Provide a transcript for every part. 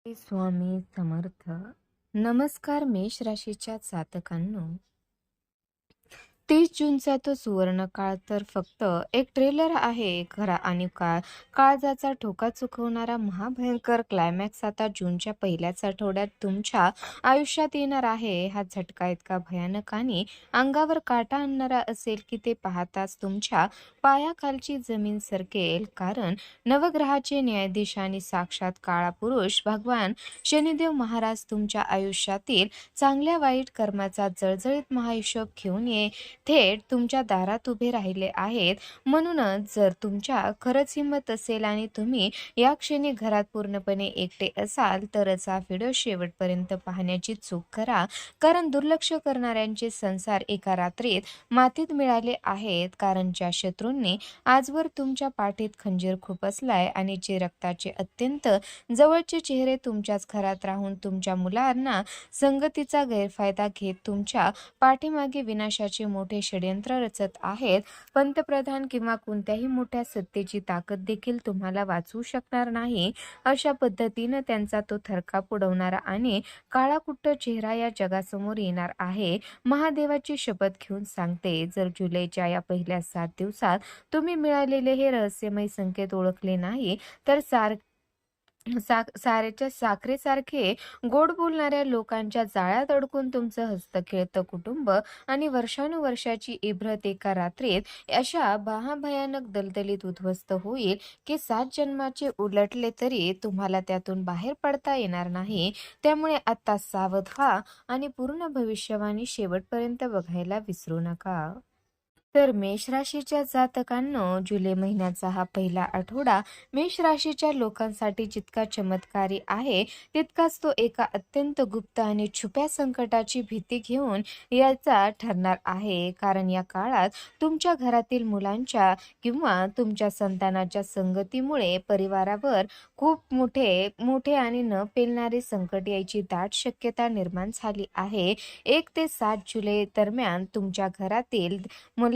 स्वामी समर्थ. नमस्कार मेष राशीच्या जातकांनो. 30 जूनचा तो सुवर्ण काळ तर फक्त एक ट्रेलर आहे खरा, आणि काळजाचा ठोका चुकवणारा महाभयंकर क्लायमॅक्स आता जूनच्या पहिल्याच आठवड्यात तुमच्या आयुष्यात येणार आहे. हा झटका इतका भयानक आणि अंगावर काटा आणणारा असेल की ते पाहताच तुमच्या पायाखालची जमीन सरकेल. कारण नवग्रहाचे न्यायाधीश आणि साक्षात काळा पुरुष भगवान शनिदेव महाराज तुमच्या आयुष्यातील चांगल्या वाईट कर्माचा जळजळीत महाहिशोब घेऊन थेट तुमच्या दारात उभे राहिले आहेत. म्हणूनच जर तुमच्या खरंच हिंमत असेल आणि तुम्ही या क्षणी घरात पूर्णपणे एकटे असाल तरच हा व्हिडिओ शेवटपर्यंत पाहण्याची चूक करा. कारण दुर्लक्ष करणाऱ्यांचे संसार एका रात्रीत मातीत मिळाले आहेत. कारण ज्या शत्रूंनी आजवर तुमच्या पाठीत खंजीर खुपसलाय आणि जे रक्ताचे अत्यंत जवळचे चेहरे तुमच्याच घरात राहून तुमच्या मुलांना संगतीचा गैरफायदा घेत तुमच्या पाठीमागे विनाशाचे मोठे षड्यंत्र रचत आहेत. पंतप्रधान किंवा कोणत्याही मोठ्या सत्तेची ताकद देखील तुम्हाला वाचवू शकणार नाही. अशा पद्धतीनं त्यांचा तो थरकाप उडवणारा आणि काळाकुट्ट चेहरा या जगासमोर येणार आहे. महादेवाची शपथ घेऊन सांगते, जर जुलैच्या या पहिल्या 7 दिवसात तुम्ही मिळालेले हे रहस्यमय संकेत ओळखले नाही तर सारेच्या साखरेसारखे गोड बोलणाऱ्या लोकांच्या जाळ्यात अडकून तुमचं हस्तखेळतं कुटुंब आणि वर्षानुवर्षाची इब्रत एका रात्रीत अशा महाभयानक दलदलीत उद्ध्वस्त होईल की 7 जन्माचे उलटले तरी तुम्हाला त्यातून बाहेर पडता येणार नाही. त्यामुळे आता सावध व्हा आणि पूर्ण भविष्यवाणी शेवटपर्यंत बघायला विसरू नका. तर मेष राशीच्या जातकांनो, जुलै महिन्याचा हा पहिला आठवडा मेष राशीच्या लोकांसाठी जितका चमत्कारी आहे तितकाच तो एका अत्यंत गुप्त आणि छुप्या संकटाची भीती घेऊन याचा ठरणार आहे. कारण या काळात तुमच्या घरातील मुलांच्या किंवा तुमच्या संतानाच्या संगतीमुळे परिवारावर खूप मोठे मोठे आणि न पेलणारे संकट यायची दाट शक्यता निर्माण झाली आहे. 1 ते 7 जुलै दरम्यान तुमच्या घरातील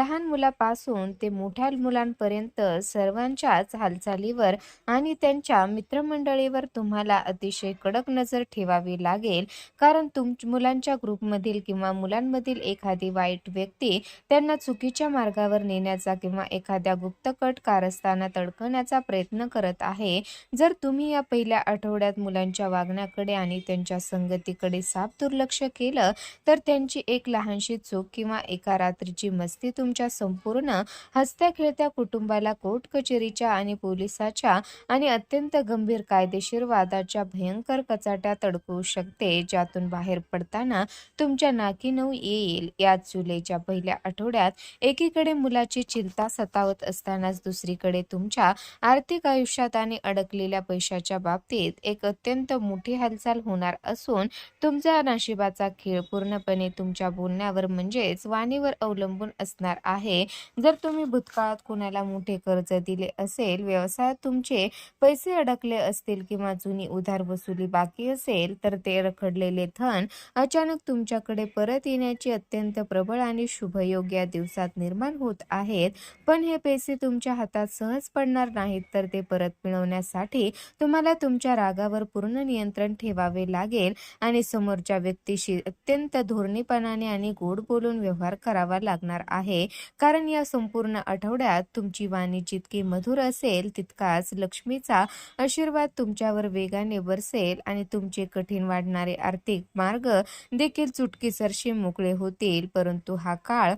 लहान मुलापासून ते मोठ्या मुलांपर्यंत सर्वांच्याच हालचालीवर आणि त्यांच्या मित्रमंडळीवर तुम्हाला अतिशय कडक नजर ठेवावी लागेल. कारण मुलांच्या ग्रुपमधील किंवा मुलांमधील एखादी वाईट व्यक्ती त्यांना चुकीच्या मार्गावर नेण्याचा किंवा एखाद्या गुप्तकट कारस्थानात अडकवण्याचा प्रयत्न करत आहे. जर तुम्ही या पहिल्या आठवड्यात मुलांच्या वागण्याकडे आणि त्यांच्या संगतीकडे साफ दुर्लक्ष केलं तर त्यांची एक लहानशी चूक किंवा एका रात्रीची मस्ती तुमच्या संपूर्ण हसत्या खेळत्या कुटुंबाला कोर्ट कचेरीच्या आणि पोलिसाच्या आणि अत्यंत गंभीर कायदेशीर वादाच्या भयंकर कचाट्यात अडकवू शकते, ज्यातून बाहेर पडताना तुमच्या नाकी नऊ येईल. याच जुलैच्या पहिल्या आठवड्यात एकीकडे मुलाची चिंता सतावत असतानाच दुसरीकडे तुमच्या आर्थिक आयुष्यात आणि अडकलेल्या पैशाच्या बाबतीत एक अत्यंत मोठी हालचाल होणार असून तुमचा नशिबाचा खेळ पूर्णपणे तुमच्या बोलण्यावर म्हणजेच वाणीवर अवलंबून असणार आहे. जर तुम्ही भूतकाळात कोणाला मोठे कर्ज दिले असेल, व्यवसायात तुमचे पैसे अडकले असतील किंवा जुनी उधार वसुली बाकी असेल तर ते रखडलेले धन अचानक तुमच्याकडे परत येण्याची अत्यंत प्रबळ आणि शुभयोग या दिवसात निर्माण होत आहेत. पण हे पैसे तुमच्या हातात सहज पडणार नाहीत, तर ते परत मिळवण्यासाठी तुम्हाला तुमच्या रागावर पूर्ण नियंत्रण ठेवावे लागेल आणि समोरच्या व्यक्तीशी अत्यंत धोरणीपणाने आणि गोड बोलून व्यवहार करावा लागणार आहे. कारण या संपूर्ण आठवड्यात तुमची वाणी जितकी मधुर असेल तितकाच लक्ष्मीचा आशीर्वाद तुमच्यावर वेगाने बरसेल आणि तुमचे कठीण वाढणारे आर्थिक मार्ग देखील चुटकीसरशी मोकळे होतील. परंतु हा काळ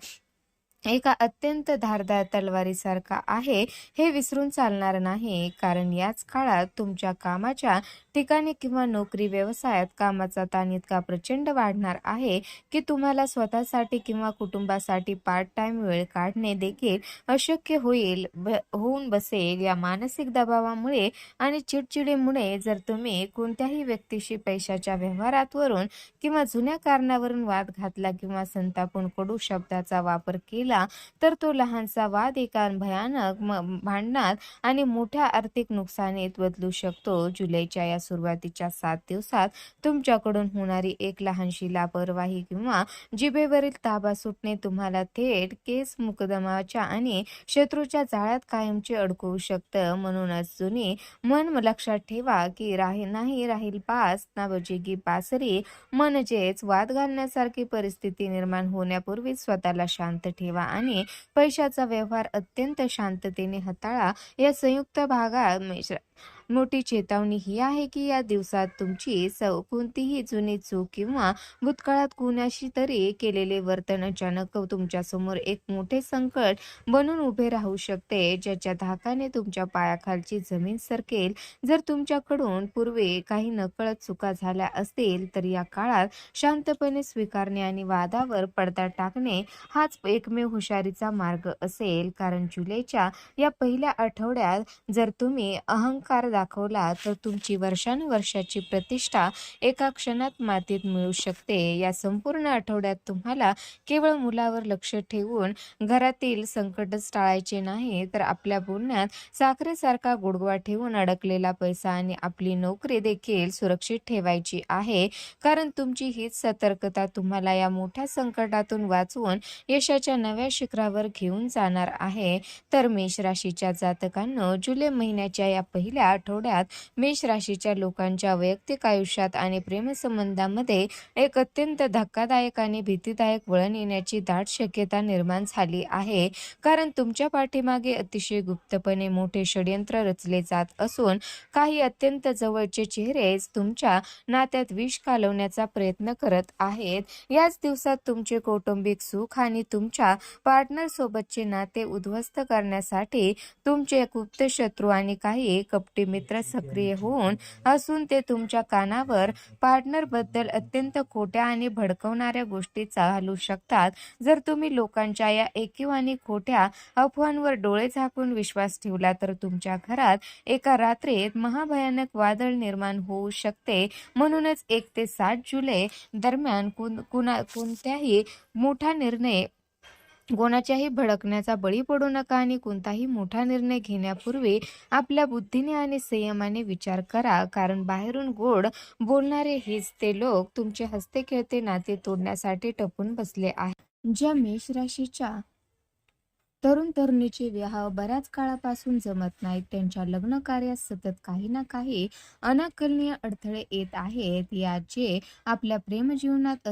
एका अत्यंत धारदार तलवारीसारखा आहे हे विसरून चालणार नाही. कारण याच काळात तुमच्या कामाच्या ठिकाणी किंवा नोकरी व्यवसायात कामाचा ताण इतका प्रचंड वाढणार आहे की तुम्हाला स्वतःसाठी किंवा कुटुंबासाठी पार्ट टाइम वेळ काढणे देखील अशक्य होऊन बसेल. या मानसिक दबावामुळे आणि चिडचिडीमुळे जर तुम्ही कोणत्याही व्यक्तीशी पैशाच्या व्यवहारावरून किंवा जुन्या कारणावरून वाद घातला किंवा संतापून कडू शब्दाचा वापर केला झाला तर तो लहानसा वाद एका भयानक भांडणात आणि मोठ्या आर्थिक नुकसानीत बदलू शकतो. जुलैच्या या सुरुवातीच्या 7 दिवसात तुमच्याकडून होणारी एक लहानशी लापरवाही किंवा जिभेवरील ताबा सुटणे तुम्हाला थेट केस मुकदमाच्या आणि शत्रूच्या जाळ्यात कायमचे अडकवू शकतं. म्हणूनच जुनी मन लक्षात ठेवा की नाही राहील पास ना बजेगी बासरी, म्हणजेच वाद घालण्यासारखी परिस्थिती निर्माण होण्यापूर्वीच स्वतःला शांत ठेवा आणि पैशाचा व्यवहार अत्यंत शांततेने हाताळा. या संयुक्त भागात मोठी चेतावणी ही आहे की या दिवसात तुमची कोणतीही जुनी चूक किंवा भूतकाळात कुणाशी तरी केलेले वर्तन अचानक तुमच्यासमोर एक मोठे संकट बनून उभे राहू शकते, ज्याच्या धाकाने तुमच्या पायाखालची जमीन सरकेल. जर तुमच्याकडून पूर्वी काही नकळत चुका झाल्या असतील तर या काळात शांतपणे स्वीकारणे आणि वादावर पडदा टाकणे हाच एकमेव हुशारीचा मार्ग असेल. कारण जुलैच्या या पहिल्या आठवड्यात जर तुम्ही अहंकार दाखवला तर तुमची वर्षानुवर्षाची प्रतिष्ठा एका क्षणात मातीत मिळू शकते. या संपूर्ण आठवड्यात तुम्हाला केवळ मुलावर लक्ष ठेवून घरातील संकटच टाळायचे नाही, तर आपल्या बोलण्यात साखरेसारखा गोडवा ठेवून अडकलेला पैसा आणि आपली नोकरी देखील सुरक्षित ठेवायची आहे. कारण तुमची हीच सतर्कता तुम्हाला या मोठ्या संकटातून वाचवून यशाच्या नव्या शिखरावर घेऊन जाणार आहे. तर मेष राशीच्या जातकांनो, जुलै महिन्याच्या या पहिल्या आठवड्यात मेष राशीच्या लोकांच्या वैयक्तिक आयुष्यात आणि प्रेमसंबंधामध्ये एक अत्यंत धक्कादायक आणि भीतीदायक वळण येण्याची दाट शक्यता निर्माण झाली आहे. कारण तुमच्या पाठीमागे अतिशय गुप्तपणे मोठे षड्यंत्र रचले जात असून काही अत्यंत जवळचे चेहरेच तुमच्या नात्यात विष घालवण्याचा प्रयत्न करत आहेत. याच दिवसात तुमचे कौटुंबिक सुख आणि तुमच्या पार्टनर सोबतचे नाते उद्ध्वस्त करण्यासाठी तुमचे गुप्त शत्रू आणि काही कपटी मित्र सक्रिय होऊन असून ते तुमच्या कानावर पार्टनर बद्दल अत्यंत खोट्या आणि भडकवणाऱ्या गोष्टी चालू शकतात. जर तुम्ही लोकांच्या या एकीव आणि खोट्या अफवांवर डोळे झाकून विश्वास ठेवला तर तुमच्या घरात एका रात्रीत महाभयानक वादळ निर्माण होऊ शकते. म्हणूनच 1 ते 7 जुलै दरम्यान कोणत्याही मोठा निर्णय कोणाच्याही भडकण्याचा बळी पडू नका आणि कोणताही मोठा निर्णय घेण्यापूर्वी आपल्या बुद्धीने आणि संयमाने विचार करा. कारण बाहेरून गोड बोलणारे हेच ते लोक तुमचे हसते खेळते नाते तोडण्यासाठी टपून बसले आहेत. ज्या मेष राशीच्या तरुण तरुणीचे विवाह बऱ्याच काळापासून जमत नाहीत, त्यांच्या लग्न कार्यात सतत काही ना काही अनाकलनीय अडथळे येत आहेत, जे आपल्या प्रेमजीवनात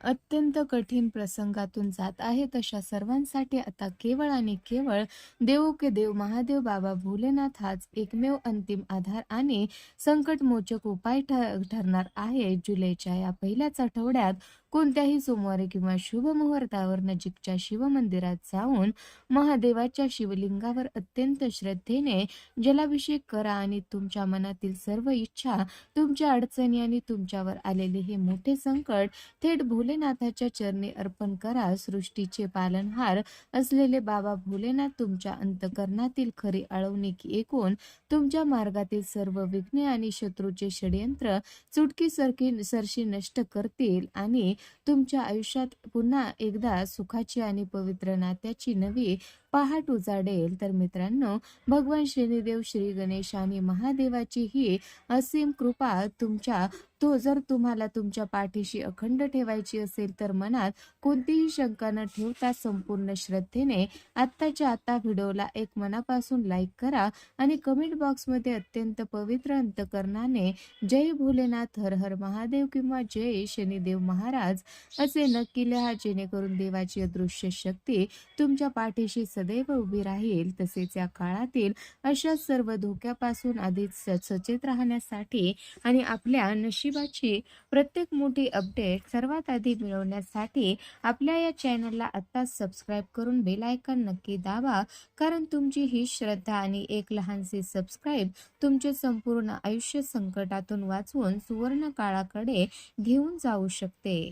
अत्यंत कठीण प्रसंगातून जात आहेत. अशा सर्वांसाठी आता केवळ आणि केवळ देवो के देव महादेव बाबा भोलेनाथ हाच एकमेव अंतिम आधार आणि संकटमोचक उपाय ठरणार आहे. जुलैच्या या पहिल्याच आठवड्यात कोणत्याही सोमवारी किंवा शुभ मुहूर्तावर नजीकच्या शिवमंदिरात जाऊन महादेवाच्या शिवलिंगावर अत्यंत श्रद्धेने जलाभिषेक करा आणि तुमच्या मनातील सर्व इच्छा, तुमच्या अडचणी आणि तुमच्यावर आलेले हे मोठे संकट थेट भोलेनाथाच्या चरणी अर्पण करा. सृष्टीचे पालनहार असलेले बाबा भोलेनाथ तुमच्या अंतःकरणातील खरी आळवणी ऐकून तुमच्या मार्गातील सर्व विघ्ने आणि शत्रूचे षड्यंत्र सरशी नष्ट करतील आणि तुमच्या आयुष्यात पुन्हा एकदा सुखाची आणि पवित्र नात्याची नवी पहाट उजाडेल. तर मित्रांनो, भगवान शनिदेव, श्री गणेश आणि महादेवाची ही असीम कृपा जर तुम्हाला तुमच्या पाठीशी अखंड ठेवायची असेल तर मनात कोणतीही शंका न ठेवता संपूर्ण श्रद्धेने आत्ताच्या आता व्हिडिओला एक मनापासून लाईक करा आणि कमेंट बॉक्समध्ये अत्यंत पवित्र अंतकरणाने जय भोलेनाथ, हर हर महादेव किंवा जय शनिदेव महाराज असे नक्की लिहा, जेणेकरून देवाची अदृश्य शक्ती तुमच्या पाठीशी सदैव उभी राहील. तसेच या काळातील अशा सर्व धोक्यापासून आधीच सचेत राहण्यासाठी आणि आपल्या नशिबाची प्रत्येक मोठी अपडेट सर्वात आधी मिळवण्यासाठी आपल्या या चॅनलला आता सबस्क्राईब करून बेल आयकॉन नक्की दाबा. कारण तुमची ही श्रद्धा आणि एक लहानसे सबस्क्राईब तुमचे संपूर्ण आयुष्य संकटातून वाचवून सुवर्ण काळाकडे घेऊन जाऊ शकते.